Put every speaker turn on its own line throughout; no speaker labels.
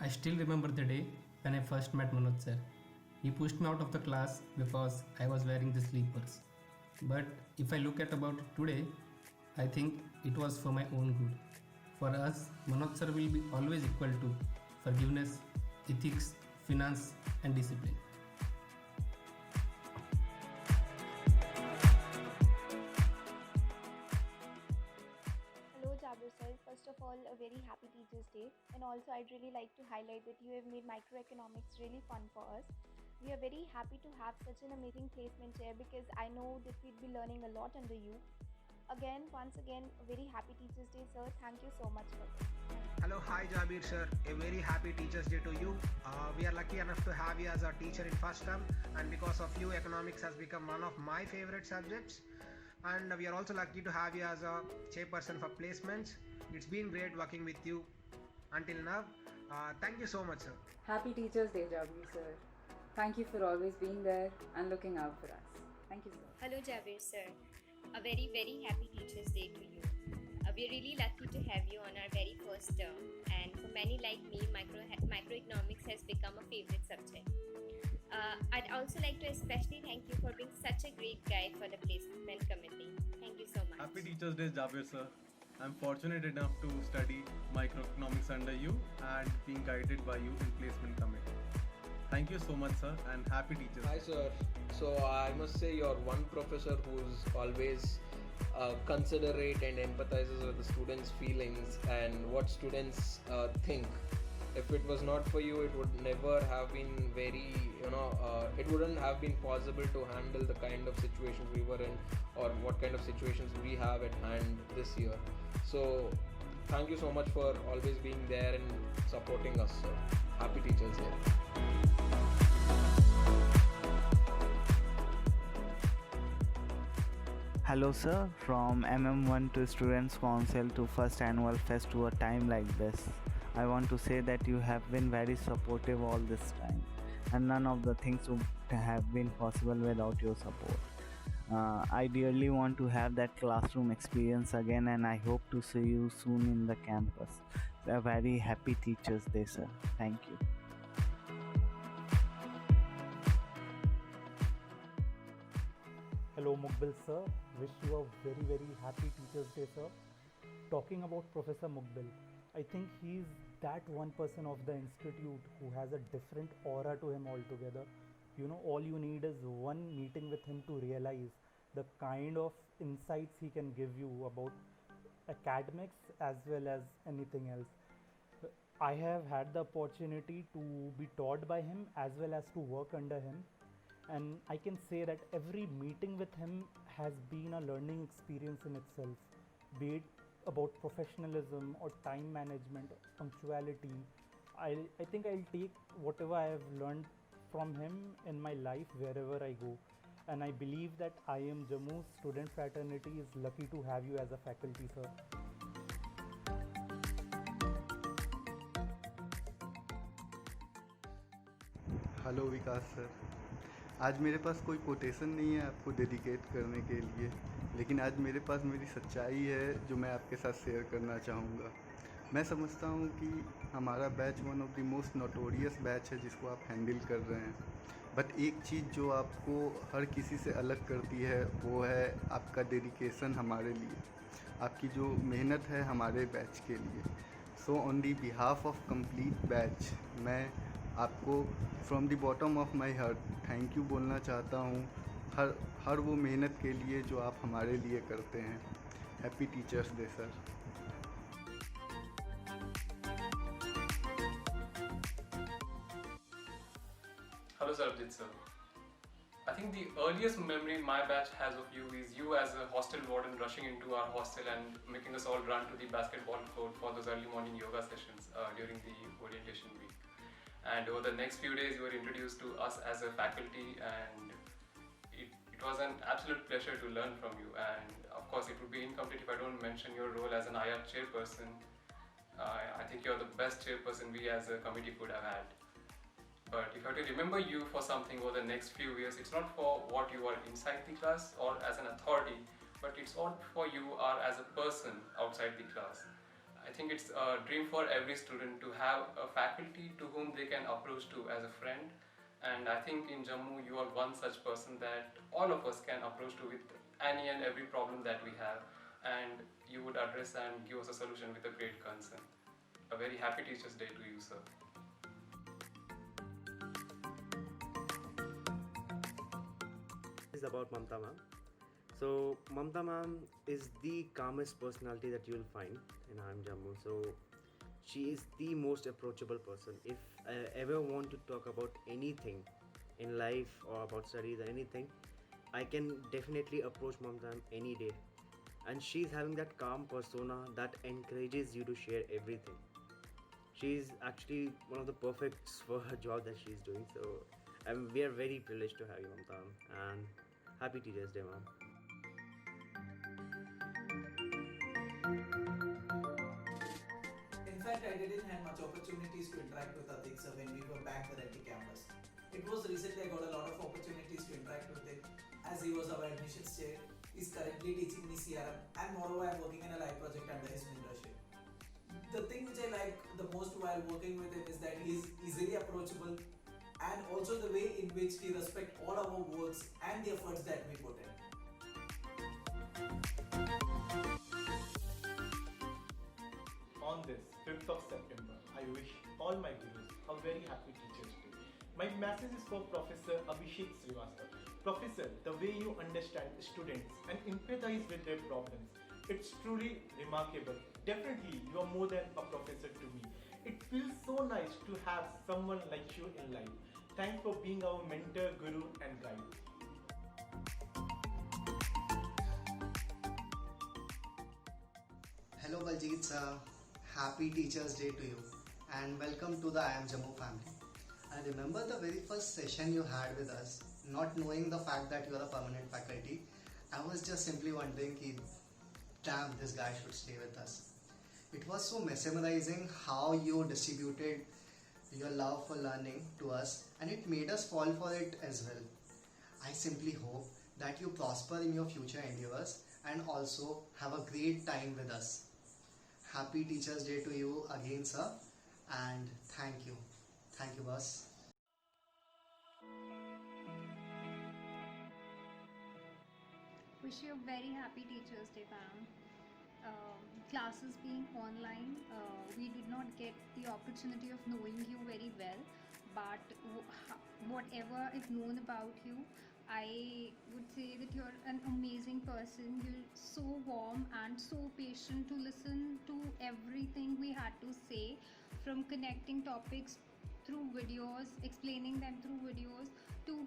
still remember the day when I first met Manoj sir. He pushed me out of the class because I was wearing the sleepers. But if I look at about it today, I think it was for my own good. For us, Manoj sir will be always equal to forgiveness, ethics, finance, and discipline.
Hello, Jabir sir. First of all, a very happy Teachers' Day. And also, I'd really like to highlight that you have made microeconomics really fun for us. We are very happy to have such an amazing placement here because I know that we'd be learning a lot under you. Once again, a very happy Teachers' Day, sir. Thank you so much for this.
Hello, hi Jabir sir. A very happy Teachers Day to you. We are lucky enough to have you as our teacher in first term, and because of you, economics has become one of my favorite subjects. And we are also lucky to have you as a chairperson for placements. It's been great working with you until now. Thank you so much, sir.
Happy Teachers' Day, Jaggi sir. Thank you for always being there and looking out for us. Thank you, sir.
Hello, Javir sir. A very happy Teachers' Day to you. We're really lucky to have you on our very first term, and for many like me, microeconomics has become a favorite subject. I'd also like to especially thank you for being such a great guide for the placement committee. Thank you so much.
Happy Teachers' Day, Jabir sir. I'm fortunate enough to study microeconomics under you and being guided by you in placement committee. Thank you so much, sir, and happy Teachers'
Hi,
Day.
sir. So I must say you're one professor who's always considerate and empathizes with the students' feelings and what students think. If it was not for you, it would never have been it wouldn't have been possible to handle the kind of situations we were in or what kind of situations we have at hand this year. So thank you so much for always being there and supporting us, sir. Happy Teachers' Day.
Hello sir, from MM1 to Students Council to first annual fest to a time like this. I want to say that you have been very supportive all this time and none of the things would have been possible without your support. I dearly want to have that classroom experience again and I hope to see you soon in the campus. A very happy Teachers' Day sir. Thank you.
Hello Mukbil sir, wish you a very happy Teachers' Day sir. Talking about Professor Mukbil, I think he's that one person of the institute who has a different aura to him altogether. You know, all you need is one meeting with him to realize the kind of insights he can give you about academics as well as anything else. I have had the opportunity to be taught by him as well as to work under him, and I can say that every meeting with him has been a learning experience in itself, be it about professionalism or time management, punctuality. I think I'll take whatever I have learned from him in my life wherever I go, and I believe that IIM Jammu student fraternity is lucky to have you as a faculty, sir.
Hello Vikas sir, आज मेरे पास कोई quotation नहीं है आपको dedicate करने के लिए, लेकिन आज मेरे पास मेरी सच्चाई है जो मैं आपके साथ शेयर करना चाहूँगा। मैं समझता हूँ कि हमारा batch one of the most notorious batch है जिसको आप हैंडल कर रहे हैं, बट एक चीज़ जो आपको हर किसी से अलग करती है वो है आपका डेडिकेशन हमारे लिए, आपकी जो मेहनत है हमारे बैच के लिए। So on the behalf of complete batch मैं आपको from the bottom of my heart thank you बोलना चाहता हूँ हर वो मेहनत के लिए जो आप हमारे लिए करते हैं। Happy teachers day sir.
Hello Sarabjit sir. I think the earliest memory my batch has of you is you as a hostel warden rushing into our hostel and making us all run to the basketball court for those early morning yoga sessions during the orientation week. And over the next few days you were introduced to us as a faculty, and it was an absolute pleasure to learn from you. And of course it would be incomplete if I don't mention your role as an IR chairperson. I think you're the best chairperson we as a committee could have had. But if I have to remember you for something over the next few years, it's not for what you are inside the class or as an authority, but it's all for you are as a person outside the class. I think it's a dream for every student to have a faculty to whom they can approach to as a friend. And I think in Jammu you are one such person that all of us can approach to with any and every problem that we have, and you would address and give us a solution with a great concern. A very happy Teachers' Day to you, sir.
Is about Mamta ma'am. So Mamta ma'am is the calmest personality that you will find in IIM Jammu. So she is the most approachable person. If I ever want to talk about anything in life or about studies or anything, I can definitely approach Mamta ma'am any day. And she's having that calm persona that encourages you to share everything. She's actually one of the perfects for her job that she's doing. So we are very privileged to have you, Mamta ma'am, and happy Teachers' Day, ma'am.
In fact, I didn't have much opportunities to interact with Atik sir when we were back there at the campus. It was recently I got a lot of opportunities to interact with him as he was our admissions chair. He's currently teaching me CRM, and moreover I'm working in a live project under his mentorship. The thing which I like the most while working with him is that he is easily approachable, and also the way in which he respects all our works and the efforts that we put in.
On this 5th of September, I wish all my gurus a very happy Teachers' Day. My message is for Professor Abhishek Srivastava. Professor, the way you understand students and empathize with their problems, it's truly remarkable. Definitely, you are more than a professor to me. It feels so nice to have someone like you in life. Thanks for being our mentor, guru and guide.
Hello Baljit sir, happy Teachers' Day to you and welcome to the IIM Jammu family. I remember the very first session you had with us, not knowing the fact that you are a permanent faculty. I was just simply wondering, damn, this guy should stay with us. It was so mesmerizing how you distributed your love for learning to us, and it made us fall for it as well. I simply hope that you prosper in your future endeavors and also have a great time with us. Happy Teachers' Day to you again, sir, and thank you. Thank you, boss.
Wish you a very happy Teachers' Day, ma'am. Classes being online, we did not get the opportunity of knowing you very well, but whatever is known about you, I would say that you're an amazing person. You're so warm and so patient to listen to everything we had to say, from connecting topics through videos, explaining them through videos, to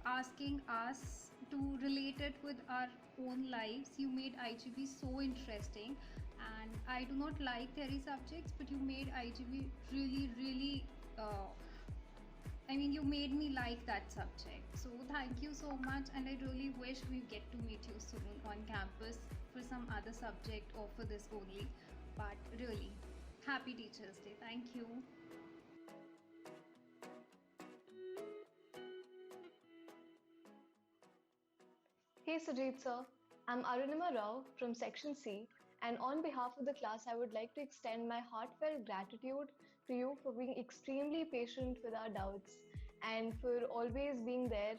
asking us to relate it with our own lives. You made IGB so interesting, and I do not like theory subjects, but you made IGB really you made me like that subject. So thank you so much, and I really wish we get to meet you soon on campus for some other subject or for this only. But really, happy Teachers' Day. Thank you.
Hey Sujit sir, I'm Arunima Rao from Section C, and on behalf of the class, I would like to extend my heartfelt gratitude to you for being extremely patient with our doubts and for always being there,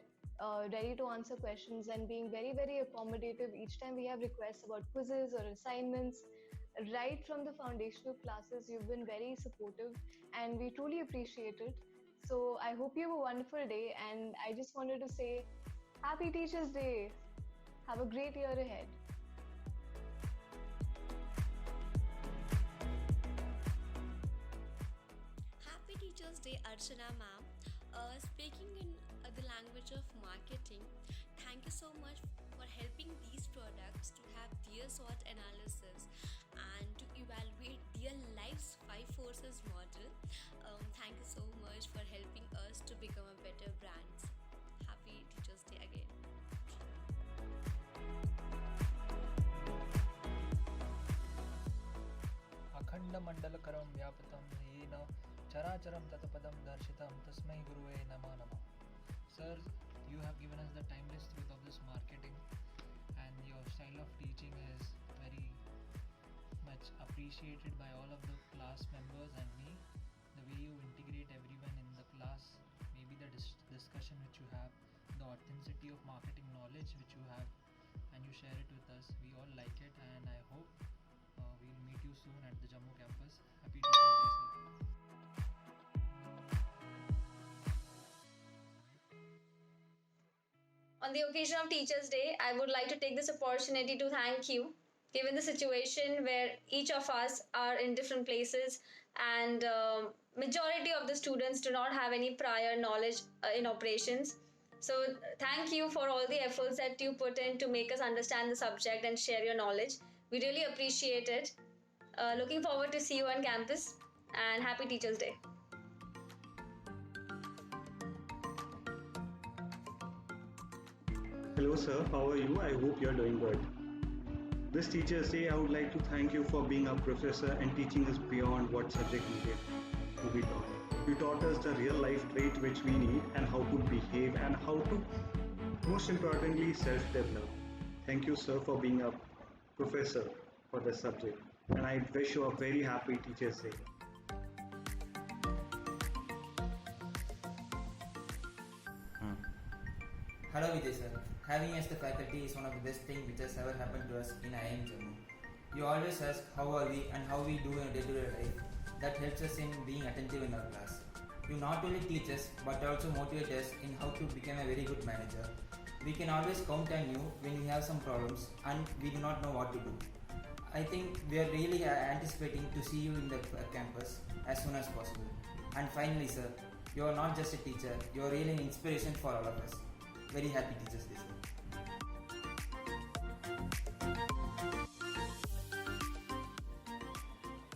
ready to answer questions and being very accommodative each time we have requests about quizzes or assignments. Right from the foundational classes, you've been very supportive and we truly appreciate it. So I hope you have a wonderful day, and I just wanted to say Happy Teachers' Day. Have a great year ahead.
Happy Teachers' Day, Archana ma'am. Speaking in the language of marketing, thank you so much for helping these products to have their SWOT analysis and to evaluate their life's 5 forces model. Thank you so much for helping us to become a better brand. Happy Teachers' Day again.
अखण्डमण्डलकरं व्याप्तं येन चराचरं तत्पदं दर्शितं तस्मै गुरुवे नमो नमः. Sir, you have given us the timeless truth of this marketing, and your style of teaching is very much appreciated by all of the class members and me. The way you integrate everyone in the class, maybe the discussion which you have, the authenticity of marketing knowledge which you have, and you share it with us. We all like it, and I hope we'll meet you soon at the Jammu campus. Happy Teachers Day, sir.
On the occasion of Teachers' Day, I would like to take this opportunity to thank you, given the situation where each of us are in different places and majority of the students do not have any prior knowledge in operations. So thank you for all the efforts that you put in to make us understand the subject and share your knowledge. We really appreciate it. Looking forward to see you on campus, and happy Teachers' Day.
Hello sir, how are you? I hope you're doing good. This Teachers' Day, I would like to thank you for being our professor and teaching us beyond what subject needed to be taught. You taught us the real life trait which we need and how to behave and how to, most importantly, self-develop. Thank you sir for being a professor for this subject, and I wish you a very happy Teachers' Day.
Hello Vijay sir. Having you as the faculty is one of the best things which has ever happened to us in IIM Jammu. You always ask how are we and how we do in day-to-day life. That helps us in being attentive in our class. You not only teach us but also motivate us in how to become a very good manager. We can always count on you when we have some problems and we do not know what to do. I think we are really anticipating to see you in the campus as soon as possible. And finally sir, you are not just a teacher, you are really an inspiration for all of us. Very happy Teachers' Day, sir.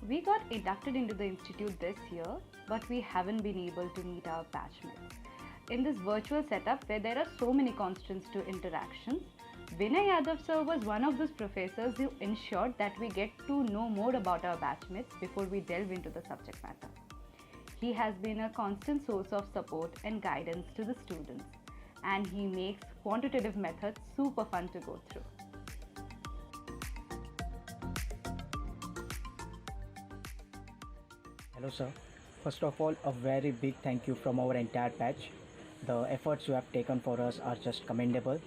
We got inducted into the institute this year, but we haven't been able to meet our batchmates. In this virtual setup where there are so many constants to interactions, Vinay Yadav sir was one of those professors who ensured that we get to know more about our batchmates before we delve into the subject matter. He has been a constant source of support and guidance to the students, and he makes quantitative methods super fun to go through.
Hello sir. First of all, a very big thank you from our entire batch. The efforts you have taken for us are just commendable.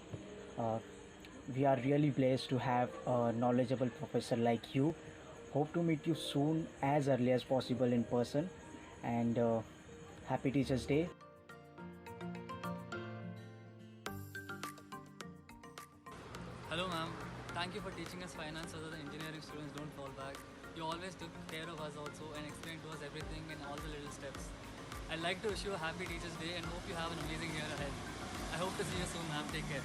We are really blessed to have a knowledgeable professor like you. Hope to meet you soon, as early as possible in person, and happy Teachers' Day.
Hello ma'am, thank you for teaching us finance so that the engineering students don't fall back. You always took care of us also and explained to us everything in all the little steps. I'd like to wish you a happy Teachers' Day and hope you have an amazing year ahead. I hope to see you soon ma'am, take care.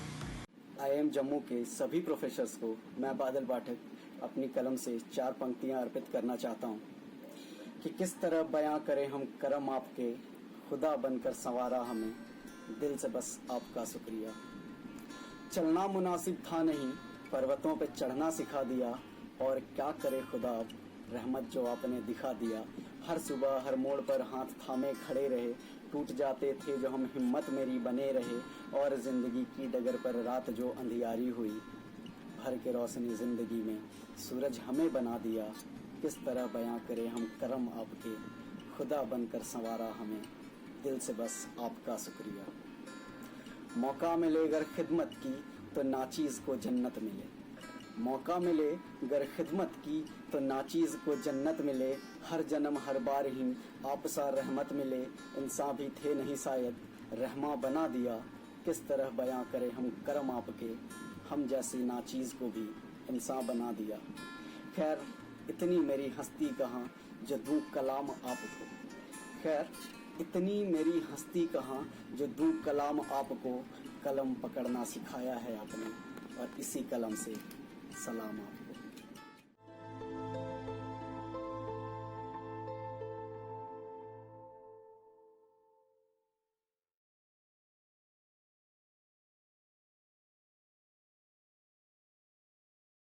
IIM Jammu के सभी professors को मैं बादल पाठक अपनी कलम से 4 पंक्तियां अर्पित करना चाहता हूं कि किस तरह बयां करें हम करम आपके, खुदा बनकर संवारा हमें, दिल से बस आपका शुक्रिया। चलना मुनासिब था नहीं, पर्वतों पे चढ़ना सिखा दिया, और क्या करे खुदा अब, रहमत जो आपने दिखा दिया। हर सुबह हर मोड़ पर हाथ थामे खड़े रहे, टूट जाते थे जो हम हिम्मत मेरी बने रहे, और जिंदगी की डगर पर रात जो अंधियारी हुई, भर के रोशनी जिंदगी में सूरज हमें बना दिया। किस तरह बयां करें हम करम आपके, खुदा बनकर संवारा हमें, दिल से बस आपका शुक्रिया। मौका मिले अगर खिदमत की तो नाचीज़ को जन्नत मिले, मौका मिले अगर खिदमत की तो नाचीज़ को जन्नत मिले। हर जन्म हर बार ही आप सा रहमत मिले, इंसान भी थे नहीं शायद रहमा बना दिया। किस तरह बयां करें हम करम आपके, हम जैसी नाचीज़ को भी इंसान बना दिया। खैर इतनी मेरी हस्ती कहाँ जो दूँ कलाम आपको, खैर इतनी मेरी हस्ती कहाँ जो दूँ कलाम आपको, कलम पकड़ना सिखाया है आपने, और इसी कलम से सलाम आपको।